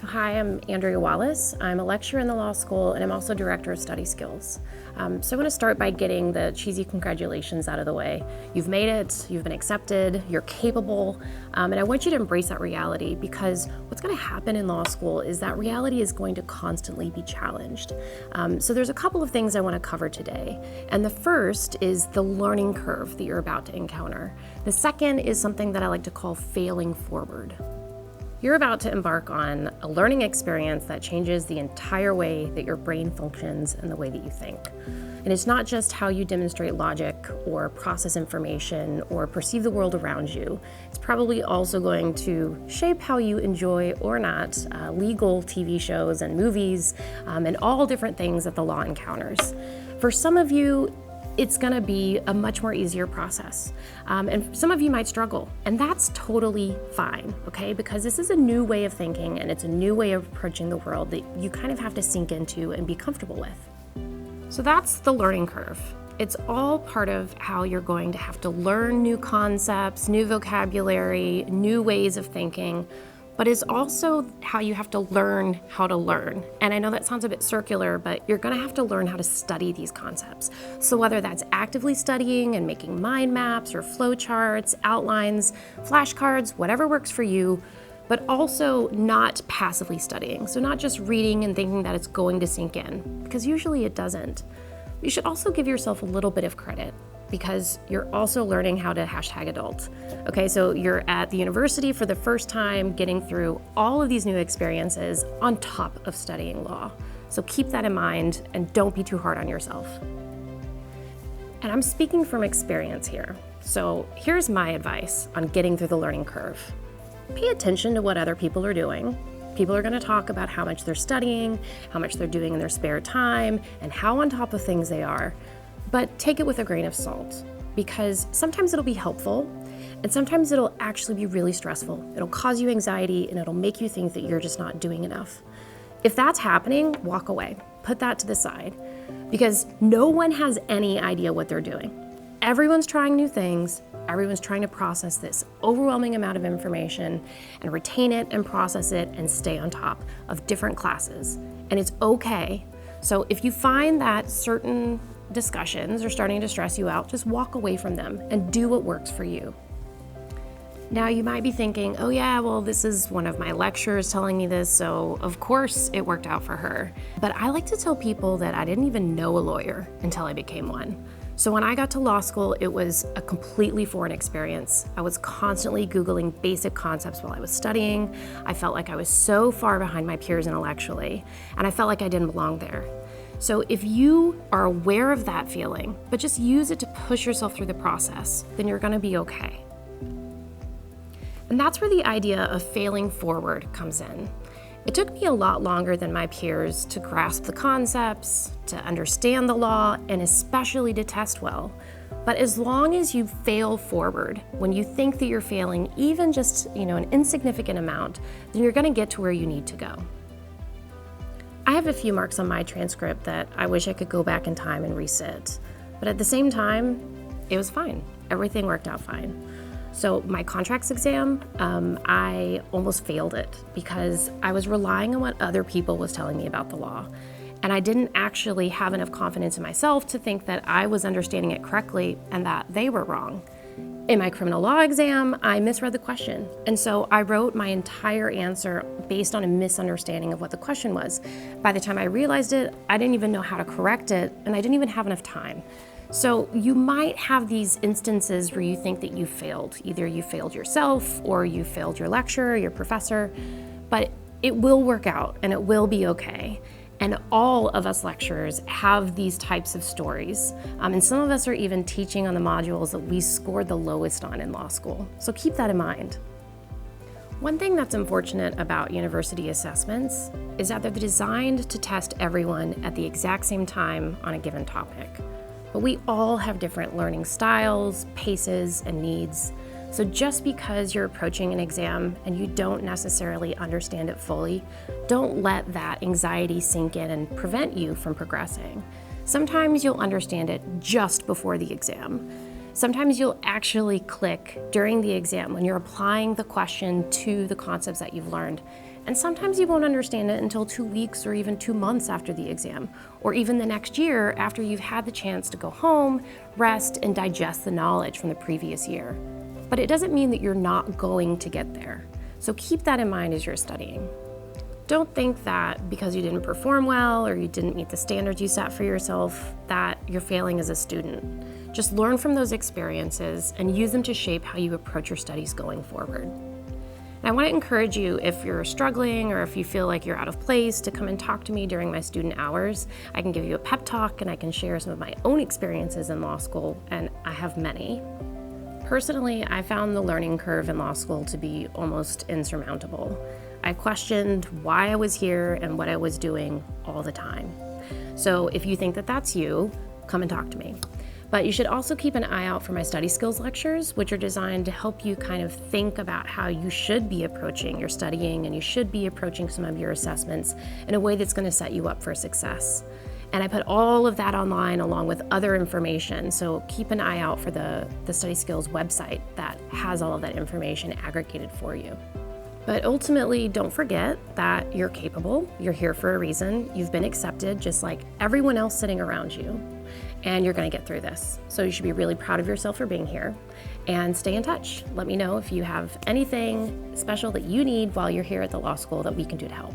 So hi, I'm Andrea Wallace. I'm a lecturer in the law school and I'm also director of study skills. So I want to start by getting the cheesy congratulations out of the way. You've made it, you've been accepted, you're capable, and I want you to embrace that reality because what's going to happen in law school is that reality is going to constantly be challenged. So there's a couple of things I want to cover today. And the first is the learning curve that you're about to encounter. The second is something that I like to call failing forward. You're about to embark on a learning experience that changes the entire way that your brain functions and the way that you think. And it's not just how you demonstrate logic or process information or perceive the world around you. It's probably also going to shape how you enjoy or not legal TV shows and movies and all different things that the law encounters. For some of you, it's gonna be a much more easier process. And some of you might struggle, and that's totally fine, okay? Because this is a new way of thinking and it's a new way of approaching the world that you kind of have to sink into and be comfortable with. So that's the learning curve. It's all part of how you're going to have to learn new concepts, new vocabulary, new ways of thinking, but it's also how you have to learn how to learn. And I know that sounds a bit circular, but you're gonna have to learn how to study these concepts. So whether that's actively studying and making mind maps or flowcharts, outlines, flashcards, whatever works for you, but also not passively studying. So not just reading and thinking that it's going to sink in, because usually it doesn't. You should also give yourself a little bit of credit, because you're also learning how to #adult. Okay, so you're at the university for the first time, getting through all of these new experiences on top of studying law. So keep that in mind and don't be too hard on yourself. And I'm speaking from experience here. So here's my advice on getting through the learning curve. Pay attention to what other people are doing. People are going to talk about how much they're studying, how much they're doing in their spare time, and how on top of things they are. But take it with a grain of salt, because sometimes it'll be helpful, and sometimes it'll actually be really stressful. It'll cause you anxiety, and it'll make you think that you're just not doing enough. If that's happening, walk away. Put that to the side, because no one has any idea what they're doing. Everyone's trying new things. Everyone's trying to process this overwhelming amount of information and retain it and process it and stay on top of different classes. And it's okay. So if you find that certain discussions are starting to stress you out, just walk away from them and do what works for you. Now you might be thinking, oh yeah, well this is one of my lecturers telling me this, so of course it worked out for her. But I like to tell people that I didn't even know a lawyer until I became one. So when I got to law school, it was a completely foreign experience. I was constantly Googling basic concepts while I was studying. I felt like I was so far behind my peers intellectually, and I felt like I didn't belong there. So if you are aware of that feeling, but just use it to push yourself through the process, then you're gonna be okay. And that's where the idea of failing forward comes in. It took me a lot longer than my peers to grasp the concepts, to understand the law, and especially to test well. But as long as you fail forward, when you think that you're failing even just an insignificant amount, then you're gonna get to where you need to go. I have a few marks on my transcript that I wish I could go back in time and resit, but at the same time, it was fine. Everything worked out fine. So my contracts exam, I almost failed it because I was relying on what other people was telling me about the law. And I didn't actually have enough confidence in myself to think that I was understanding it correctly and that they were wrong. In my criminal law exam, I misread the question. And so I wrote my entire answer based on a misunderstanding of what the question was. By the time I realized it, I didn't even know how to correct it, and I didn't even have enough time. So you might have these instances where you think that you failed. Either you failed yourself or you failed your lecturer, your professor, but it will work out and it will be okay. And all of us lecturers have these types of stories. And some of us are even teaching on the modules that we scored the lowest on in law school. So keep that in mind. One thing that's unfortunate about university assessments is that they're designed to test everyone at the exact same time on a given topic. But we all have different learning styles, paces, and needs. So just because you're approaching an exam and you don't necessarily understand it fully, don't let that anxiety sink in and prevent you from progressing. Sometimes you'll understand it just before the exam. Sometimes you'll actually click during the exam when you're applying the question to the concepts that you've learned. And sometimes you won't understand it until 2 weeks or even 2 months after the exam, or even the next year after you've had the chance to go home, rest, and digest the knowledge from the previous year. But it doesn't mean that you're not going to get there. So keep that in mind as you're studying. Don't think that because you didn't perform well or you didn't meet the standards you set for yourself that you're failing as a student. Just learn from those experiences and use them to shape how you approach your studies going forward. And I want to encourage you, if you're struggling or if you feel like you're out of place, to come and talk to me during my student hours. I can give you a pep talk and I can share some of my own experiences in law school, and I have many. Personally, I found the learning curve in law school to be almost insurmountable. I questioned why I was here and what I was doing all the time. So if you think that that's you, come and talk to me. But you should also keep an eye out for my study skills lectures, which are designed to help you kind of think about how you should be approaching your studying, and you should be approaching some of your assessments in a way that's going to set you up for success. And I put all of that online along with other information, so keep an eye out for the Study Skills website that has all of that information aggregated for you. But ultimately, don't forget that you're capable, you're here for a reason, you've been accepted just like everyone else sitting around you, and you're gonna get through this. So you should be really proud of yourself for being here, and stay in touch. Let me know if you have anything special that you need while you're here at the law school that we can do to help.